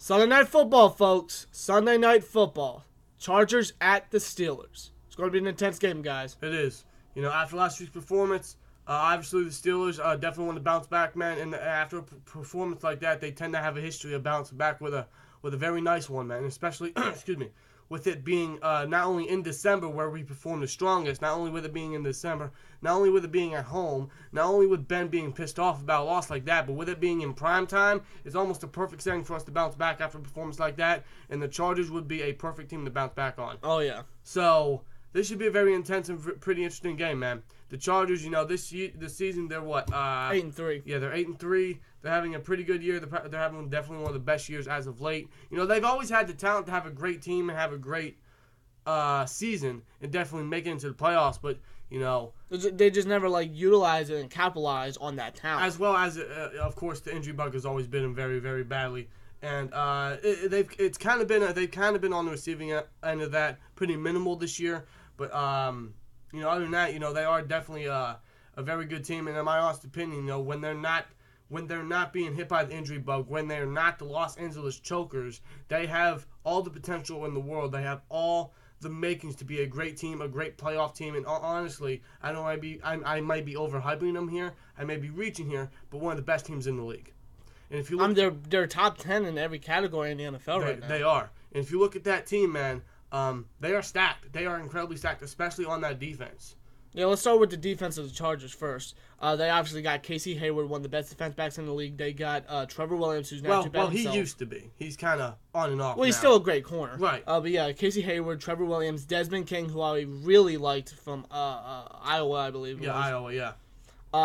Sunday Night Football, folks. Sunday Night Football. Chargers at the Steelers. It's going to be an intense game, guys. It is. After last week's performance, obviously the Steelers definitely want to bounce back, man. And after a performance like that, they tend to have a history of bouncing back with a very nice one, man. Especially, excuse me, with it being not only in December where we performed the strongest, not only with it being in December, not only with it being at home, not only with Ben being pissed off about a loss like that, but with it being in prime time, it's almost a perfect setting for us to bounce back after a performance like that, and the Chargers would be a perfect team to bounce back on. Oh, yeah. So this should be a very intense and pretty interesting game, man. The Chargers, this season, they're what? 8-3. Yeah, they're 8-3. They're having a pretty good year. They're having definitely one of the best years as of late. They've always had the talent to have a great team and have a great season and definitely make it into the playoffs. But they just never utilize it and capitalize on that talent. As well as, of course, the injury bug has always been very, very badly. And they've kind of been on the receiving end of that, pretty minimal this year. But other than that, they are definitely a very good team. And in my honest opinion, when they're not being hit by the injury bug, when they're not the Los Angeles Chokers, they have all the potential in the world. They have all the makings to be a great team, a great playoff team. And honestly, I might be overhyping them here. I may be reaching here, but one of the best teams in the league. And if you look, they're top 10 in every category in the NFL right now. They are. And if you look at that team, man, they are stacked. They are incredibly stacked, especially on that defense. Yeah, let's start with the defense of the Chargers first. They obviously got Casey Hayward, one of the best defense backs in the league. They got Trevor Williams, who's not too bad himself. He used to be. He's kind of on and off. Well, he's still a great corner. Right. But yeah, Casey Hayward, Trevor Williams, Desmond King, who I really liked from Iowa, I believe. Yeah, Iowa, yeah.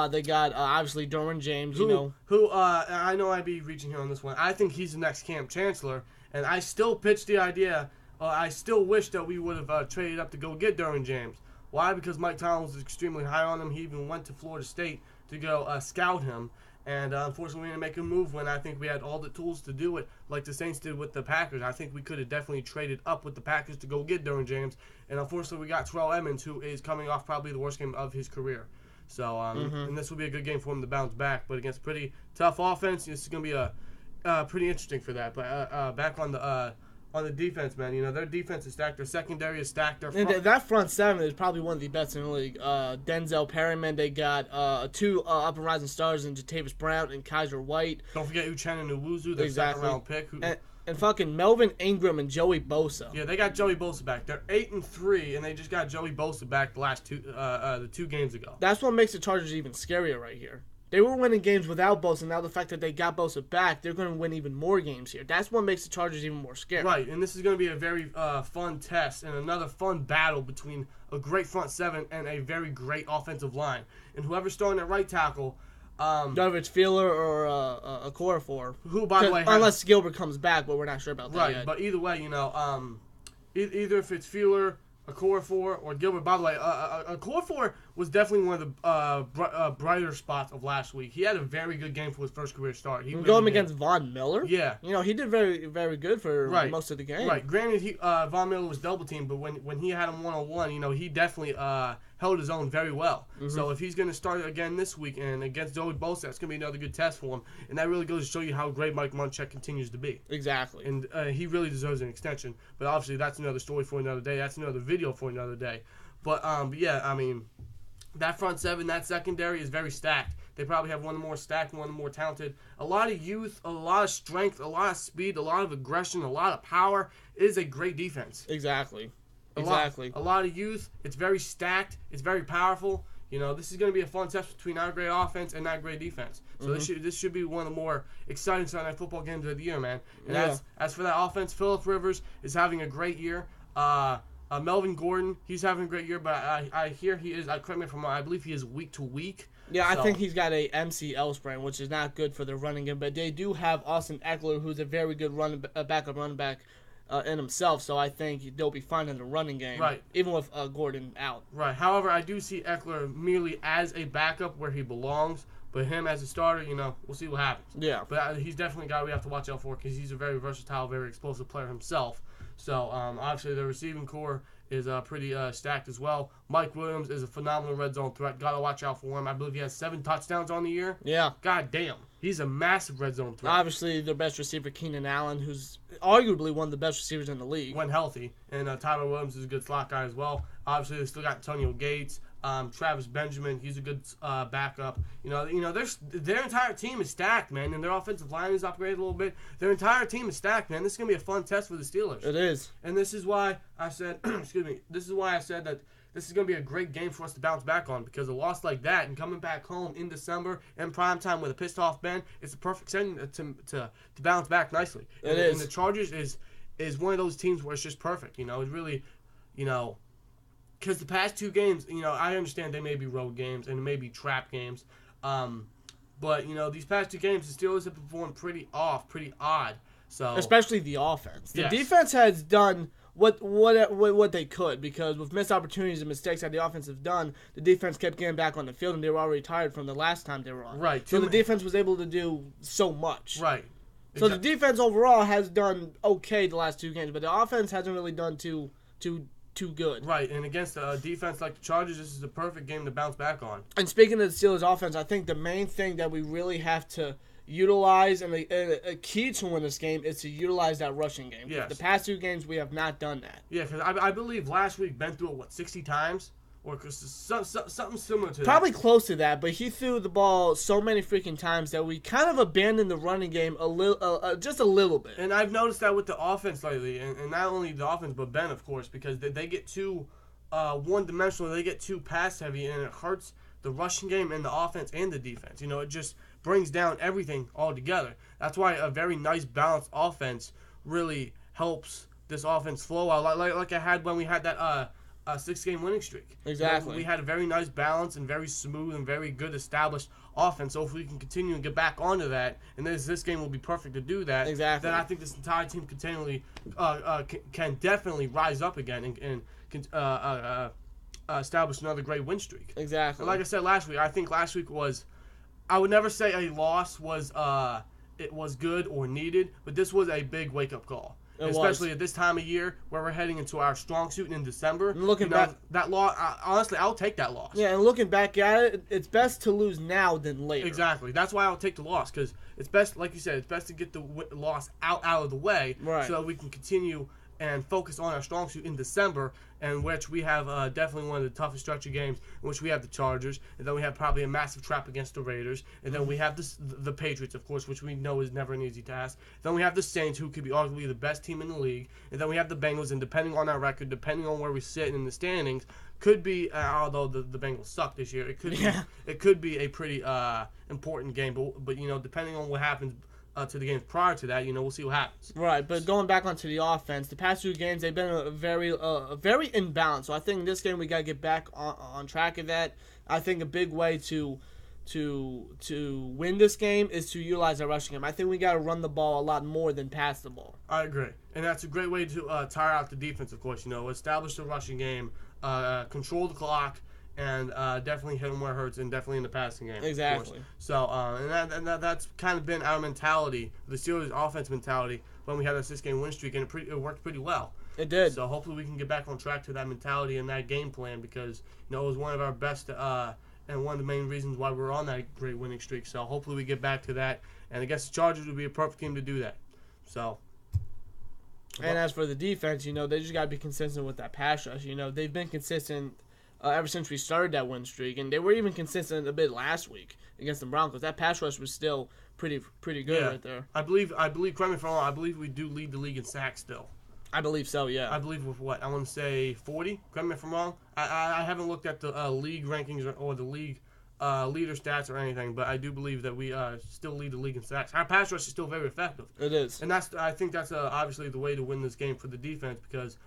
They got obviously Derwin James, who I know I'd be reaching here on this one. I think he's the next Cam Chancellor, and I still pitched the idea. I still wish that we would have traded up to go get Derwin James. Why? Because Mike Tomlin was extremely high on him. He even went to Florida State to go scout him. And unfortunately, we didn't make a move when I think we had all the tools to do it, like the Saints did with the Packers. I think we could have definitely traded up with the Packers to go get Derwin James. And unfortunately, we got Terrell Edmonds, who is coming off probably the worst game of his career. So, and this will be a good game for him to bounce back. But against a pretty tough offense, this is going to be pretty interesting for that. But back on the defense, man, their defense is stacked. Their secondary is stacked. That front seven is probably one of the best in the league. Denzel Perryman, they got two up and rising stars in Jatavis Brown and Kaiser White. Don't forget Uchenna Nwosu, their second-round pick. And fucking Melvin Ingram and Joey Bosa. Yeah, they got Joey Bosa back. They're 8-3, and they just got Joey Bosa back the last the 2 games ago. That's what makes the Chargers even scarier right here. They were winning games without Bosa. Now the fact that they got Bosa back, they're going to win even more games here. That's what makes the Chargers even more scary. Right, and this is going to be a very fun test and another fun battle between a great front seven and a very great offensive line. And whoever's starting at right tackle, whether it's Feeler or a Okorafor, who, by the way, unless Gilbert comes back, but we're not sure about that yet. Right, but either way, either if it's Feeler, Okorafor, or Gilbert. By the way, Okorafor was definitely one of the brighter spots of last week. He had a very good game for his first career start. He going against Von Miller? Yeah. He did very, very good for most of the game. Right. Granted, Von Miller was double teamed, but when he had him one-on-one, he definitely held his own very well. Mm-hmm. So if he's going to start again this week and against Joey Bosa, that's going to be another good test for him. And that really goes to show you how great Mike Munchak continues to be. Exactly. And he really deserves an extension. But obviously, that's another story for another day. That's another video for another day. But yeah, I mean, that front seven, that secondary is very stacked. They probably have one of the more stacked, one of the more talented. A lot of youth, a lot of strength, a lot of speed, a lot of aggression, a lot of power. It is a great defense. Exactly. A lot of youth. It's very stacked. It's very powerful. This is going to be a fun test between our great offense and that great defense. So this should be one of the more exciting Sunday Night Football games of the year, man. And as for that offense, Phillip Rivers is having a great year. Melvin Gordon, he's having a great year, but I hear he is. Correct me if I'm wrong. I believe he is week to week. Yeah, I think he's got a MCL sprain, which is not good for their running game. But they do have Austin Eckler, who's a very good backup running back in himself. So I think they'll be fine in the running game, right? Even with Gordon out. Right. However, I do see Eckler merely as a backup where he belongs. But him as a starter, we'll see what happens. Yeah. But he's definitely a guy we have to watch out for because he's a very versatile, very explosive player himself. So, obviously, the receiving core is pretty stacked as well. Mike Williams is a phenomenal red zone threat. Got to watch out for him. I believe he has 7 touchdowns on the year. Yeah. God damn. He's a massive red zone threat. Obviously, their best receiver, Keenan Allen, who's arguably one of the best receivers in the league. When healthy. And Tyler Williams is a good slot guy as well. Obviously, they still got Antonio Gates. Travis Benjamin, he's a good backup. Their entire team is stacked, man, and their offensive line is upgraded a little bit. Their entire team is stacked, man. This is gonna be a fun test for the Steelers. It is, and this is why I said, excuse me. This is why I said that this is gonna be a great game for us to bounce back on because a loss like that and coming back home in December in prime time with a pissed off Ben, it's a perfect setting to bounce back nicely. And the Chargers is one of those teams where it's just perfect. It's really, because the past 2 games, I understand they may be road games and it may be trap games. But, these past 2 games, the Steelers have performed pretty odd. So especially the offense. The yes. defense has done what they could because with missed opportunities and mistakes that the offense have done, the defense kept getting back on the field and they were already tired from the last time they were on. Right. So the defense was able to do so much. Right. So the defense overall has done okay the last 2 games, but the offense hasn't really done too good. Right, and against a defense like the Chargers, this is the perfect game to bounce back on. And speaking of the Steelers offense, I think the main thing that we really have to utilize and a key to win this game is to utilize that rushing game. Yes. The past 2 games, we have not done that. Yeah, because I believe last week Ben threw it, 60 times? Or something similar to that. Probably close to that, but he threw the ball so many freaking times that we kind of abandoned the running game just a little bit. And I've noticed that with the offense lately, and not only the offense, but Ben, of course, because they get too one-dimensional, they get too pass-heavy, and it hurts the rushing game and the offense and the defense. It just brings down everything altogether. That's why a very nice, balanced offense really helps this offense flow out, like I had when we had that a 6-game winning streak. Exactly. We had a very nice balance and very smooth and very good established offense. So if we can continue and get back onto that, and this game will be perfect to do that. Exactly. Then I think this entire team continually can definitely rise up again and establish another great win streak. Exactly. And like I said last week, I think last week was, I would never say a loss was it was good or needed, but this was a big wake up call. Especially at this time of year where we're heading into our strong suit in December. And looking back, that loss, honestly, I'll take that loss. Yeah, and looking back at it, it's best to lose now than later. Exactly. That's why I'll take the loss because it's best, like you said, it's best to get the loss out of the way so that we can continue and focus on our strong suit in December, in which we have definitely one of the toughest structure games, in which we have the Chargers, and then we have probably a massive trap against the Raiders, and then we have the Patriots, of course, which we know is never an easy task. Then we have the Saints, who could be arguably the best team in the league, and then we have the Bengals, and depending on our record, depending on where we sit in the standings, could be, although the Bengals suck this year, it could be a pretty important game, but depending on what happens to the games prior to that, we'll see what happens. Right, but going back onto the offense, the past 2 games they've been very imbalanced. So I think this game we gotta get back on track of that. I think a big way to win this game is to utilize our rushing game. I think we gotta run the ball a lot more than pass the ball. I agree, and that's a great way to tire out the defense. Of course, establish the rushing game, control the clock. And definitely hit them where it hurts, and definitely in the passing game. Exactly. So, and that's kind of been our mentality, the Steelers' offense mentality, when we had a 6-game win streak, and it worked pretty well. It did. So hopefully we can get back on track to that mentality and that game plan because it was one of our best and one of the main reasons why we're on that great winning streak. So hopefully we get back to that, and I guess the Chargers would be a perfect team to do that. So. And as for the defense, they just got to be consistent with that pass rush. They've been consistent ever since we started that win streak, and they were even consistent a bit last week against the Broncos. That pass rush was still pretty good right there. I believe. Correct me if I'm wrong. I believe we do lead the league in sacks still. I believe so. Yeah. I believe with what I want to say 40. Correct me if I'm wrong. I haven't looked at the league rankings or the league leader stats or anything, but I do believe that we still lead the league in sacks. Our pass rush is still very effective. It is, and I think that's obviously the way to win this game for the defense because.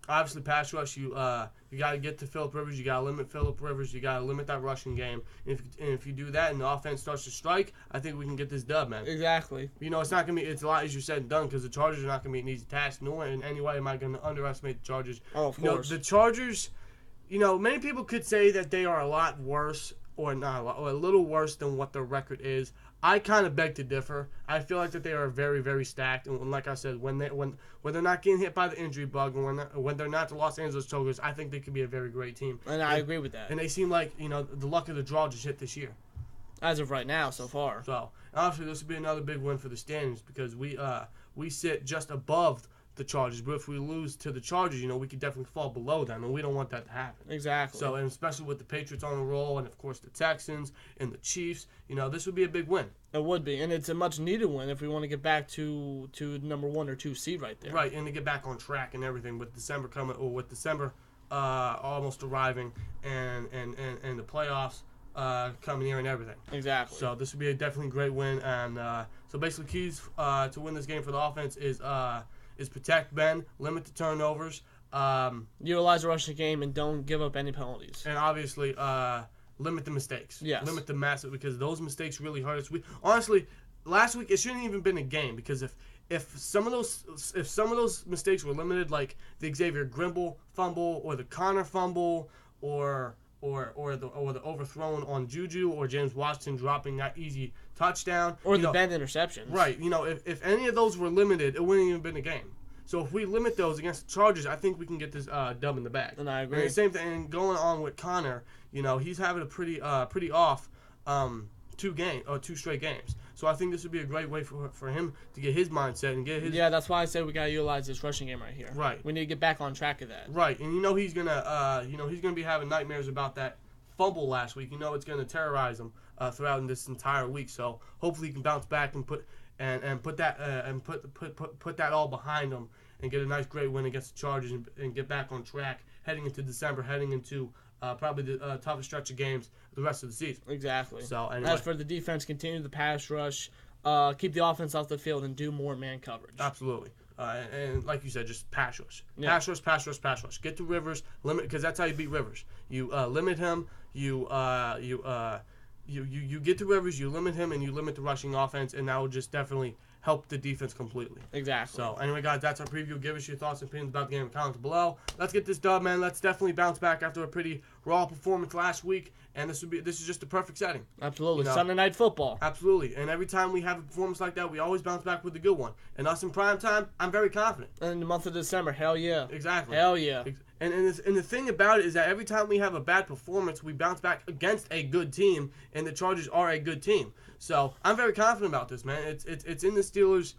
Obviously, pass rush, you got to get to Phillip Rivers. You got to limit Phillip Rivers. You got to limit that rushing game. And if you do that and the offense starts to strike, I think we can get this dub, man. Exactly. It's not going to be – it's a lot easier said than done because the Chargers are not going to be an easy task. Nor in any way am I going to underestimate the Chargers. Oh, of course. The Chargers, many people could say that they are a lot worse or not a lot, or a little worse than what their record is. I kind of beg to differ. I feel like that they are very, very stacked, and like I said, when they're not getting hit by the injury bug, and when they're not the Los Angeles Chargers, I think they could be a very great team. And I agree with that. And they seem like the luck of the draw just hit this year. As of right now, so far. So obviously this would be another big win for the standings because we sit just above the Chargers, but if we lose to the Chargers, we could definitely fall below them, and we don't want that to happen. Exactly. So, and especially with the Patriots on the roll, and of course the Texans and the Chiefs, this would be a big win. It would be, and it's a much needed win if we want to get back to number 1 or 2 seed right there. Right, and to get back on track and everything with December coming, or with December almost arriving, and the playoffs coming here and everything. Exactly. So this would be a definitely great win, and so basically keys to win this game for the offense is protect Ben, limit the turnovers, utilize the rushing game, and don't give up any penalties. and obviously limit the mistakes. Yes. Limit the massive, because those mistakes really hurt us. Honestly, last week it shouldn't even been a game, because if some of those mistakes were limited, like the Xavier Grimble fumble or the Connor fumble or the overthrown on Juju, or James Washington dropping that easy touchdown, Or the bad interceptions. right? If any of those were limited, it wouldn't even been a game. So if we limit those against the Chargers, I think we can get this dub in the bag. And I agree. And the same thing, and going on with Connor, he's having a pretty off 2 straight games. So I think this would be a great way for him to get his mindset and get his Yeah, that's why I said we gotta utilize this rushing game right here. Right. We need to get back on track of that. right. And he's gonna be having nightmares about that fumble last week. It's gonna terrorize him throughout this entire week. So hopefully he can bounce back and put that all behind him and get a nice great win against the Chargers and get back on track heading into December, heading into probably the toughest stretch of games the rest of the season. Exactly. So anyway, As for the defense, continue the pass rush, keep the offense off the field, and do more man coverage. absolutely. And like you said, just pass rush. Yeah. Pass rush. Get to Rivers, limit, because that's how you beat Rivers. You limit him. You get to Rivers, you limit him, and you limit the rushing offense, and that will just definitely help the defense completely. Exactly. So anyway, guys, that's our preview. Give us your thoughts and opinions about the game in the comments below. Let's get this dub, man. Let's definitely bounce back after a pretty raw performance last week, and this is just the perfect setting. Absolutely. Sunday Night Football. Absolutely. And every time we have a performance like that, we always bounce back with a good one. And us in prime time, I'm very confident. And in the month of December, hell yeah. Exactly. Hell yeah. And the thing about it is that every time we have a bad performance, we bounce back against a good team, and the Chargers are a good team. So I'm very confident about this, man. It's in the Steelers'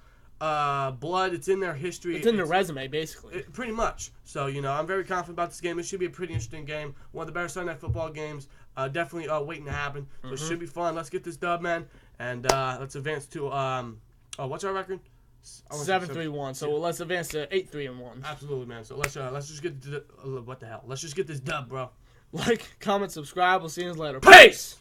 blood. It's in their history. It's in their resume, basically. Pretty much. So, I'm very confident about this game. It should be a pretty interesting game. One of the better Sunday Night Football games. Definitely waiting to happen. So it should be fun. Let's get this dub, man. And let's advance to, what's our record? 7-3-1. So let's advance to 8-3-1. Absolutely, man. So let's just get what the hell? Let's just get this dub, bro. Like, comment, subscribe. We'll see you later. Peace!